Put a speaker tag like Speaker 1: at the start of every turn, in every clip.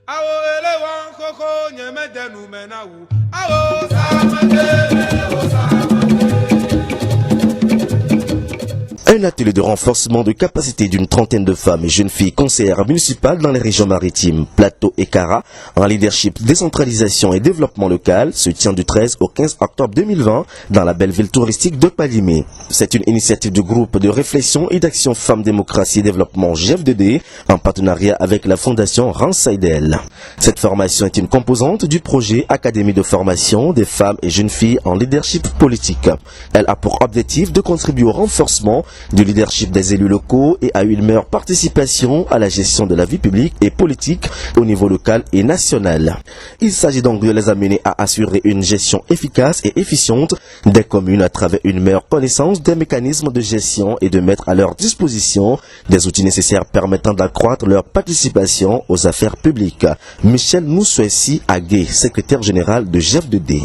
Speaker 1: Un atelier de renforcement de capacité d'une trentaine de femmes et jeunes filles conseillères municipales dans les régions maritimes, Plateau et Kara, en leadership, décentralisation et développement local, se tient du 13 au 15 octobre 2020 dans la belle ville touristique de Palimé. C'est une initiative du groupe de réflexion et d'action Femmes, Démocratie et Développement GFDD en partenariat avec la fondation Ransaidel. Cette formation est une composante du projet Académie de formation des femmes et jeunes filles en leadership politique. Elle a pour objectif de contribuer au renforcement du leadership des élus locaux et à une meilleure participation à la gestion de la vie publique et politique au niveau local et national. Il s'agit donc de les amener à assurer une gestion efficace et efficiente des communes à travers une meilleure connaissance des mécanismes de gestion et de mettre à leur disposition des outils nécessaires permettant d'accroître leur participation aux affaires publiques. Michel Moussouessi Agué, secrétaire général de GFDD.
Speaker 2: A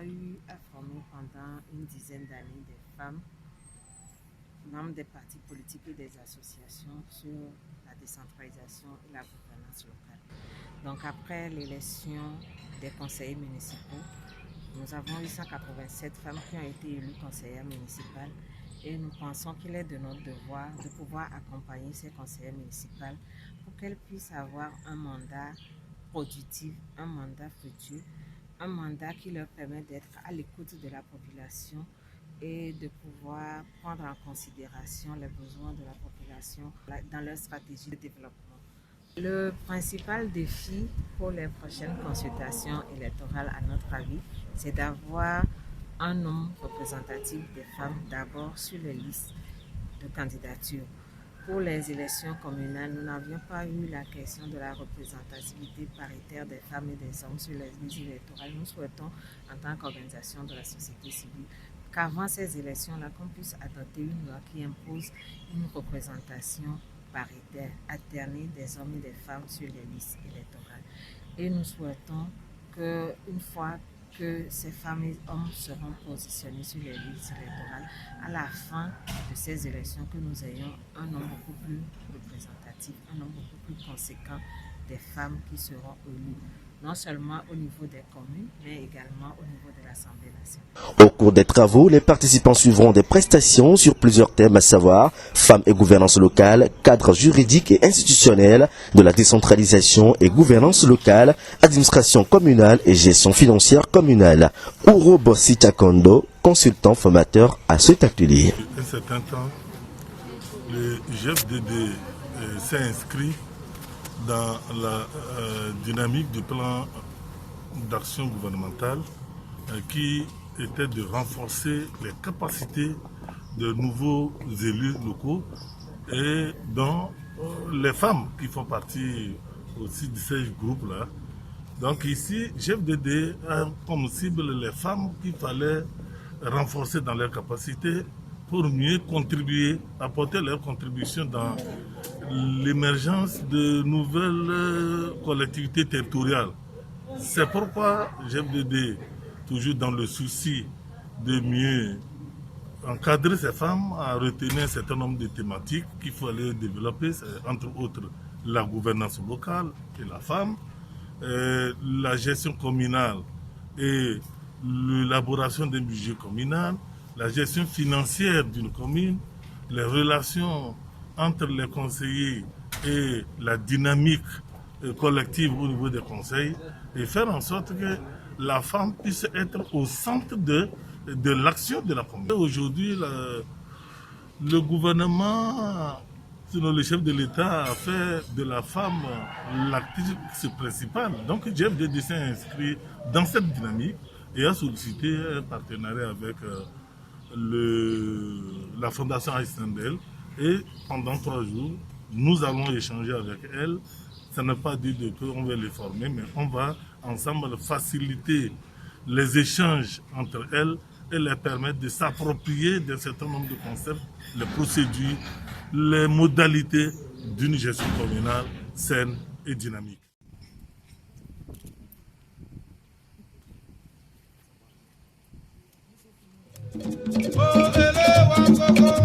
Speaker 2: eu à former pendant une dizaine d'années des femmes membres des partis politiques et des associations sur la décentralisation et la gouvernance locale. Donc après l'élection des conseillers municipaux, nous avons eu 187 femmes qui ont été élues conseillères municipales et nous pensons qu'il est de notre devoir de pouvoir accompagner ces conseillères municipales pour qu'elles puissent avoir un mandat productif, un mandat futur, un mandat qui leur permet d'être à l'écoute de la population et de pouvoir prendre en considération les besoins de la population dans leur stratégie de développement. Le principal défi pour les prochaines consultations électorales, à notre avis, c'est d'avoir un nombre représentatif des femmes d'abord sur les listes de candidature. Pour les élections communales, nous n'avions pas eu la question de la représentativité paritaire des femmes et des hommes sur les listes électorales. Nous souhaitons, en tant qu'organisation de la société civile, qu'avant ces élections-là, qu'on puisse adopter une loi qui impose une représentation paritaire, alternée des hommes et des femmes sur les listes électorales. Et nous souhaitons qu'une fois que ces femmes et hommes seront positionnés sur les listes électorales, à la fin de ces élections, que nous ayons un nombre beaucoup plus représentatif, un nombre beaucoup plus conséquent des femmes qui seront élues, non seulement au niveau des communes, mais également au niveau de l'Assemblée nationale.
Speaker 1: Au cours des travaux, les participants suivront des prestations sur plusieurs thèmes, à savoir femmes et gouvernance locale, cadre juridique et institutionnel de la décentralisation et gouvernance locale, administration communale et gestion financière communale. Ouro Bossi Chakondo, consultant formateur à cet atelier.
Speaker 3: Un certain temps, le GFDD s'est inscrit dans la dynamique du plan d'action gouvernementale qui était de renforcer les capacités de nouveaux élus locaux et dont les femmes qui font partie aussi de ces groupes-là. Donc ici, GFDD a comme cible les femmes qu'il fallait renforcer dans leurs capacités pour mieux contribuer, apporter leur contribution dans l'émergence de nouvelles collectivités territoriales. C'est pourquoi GFDD, toujours dans le souci de mieux encadrer ces femmes, a retenu un certain nombre de thématiques qu'il fallait développer, entre autres la gouvernance locale et la femme, la gestion communale et l'élaboration d'un budget communal, la gestion financière d'une commune, les relations entre les conseillers et la dynamique collective au niveau des conseils et faire en sorte que la femme puisse être au centre de l'action de la commune. Aujourd'hui, le gouvernement, sinon le chef de l'État, a fait de la femme l'actrice principale. Donc GFDD s'est inscrit dans cette dynamique et a sollicité un partenariat avec la Fondation Ransaidel. Et pendant 3 jours, nous allons échanger avec elle. Ça n'a pas dit qu'on va les former, mais on va ensemble faciliter les échanges entre elles et leur permettre de s'approprier d'un certain nombre de concepts, les procédures, les modalités d'une gestion communale saine et dynamique.
Speaker 4: Oh,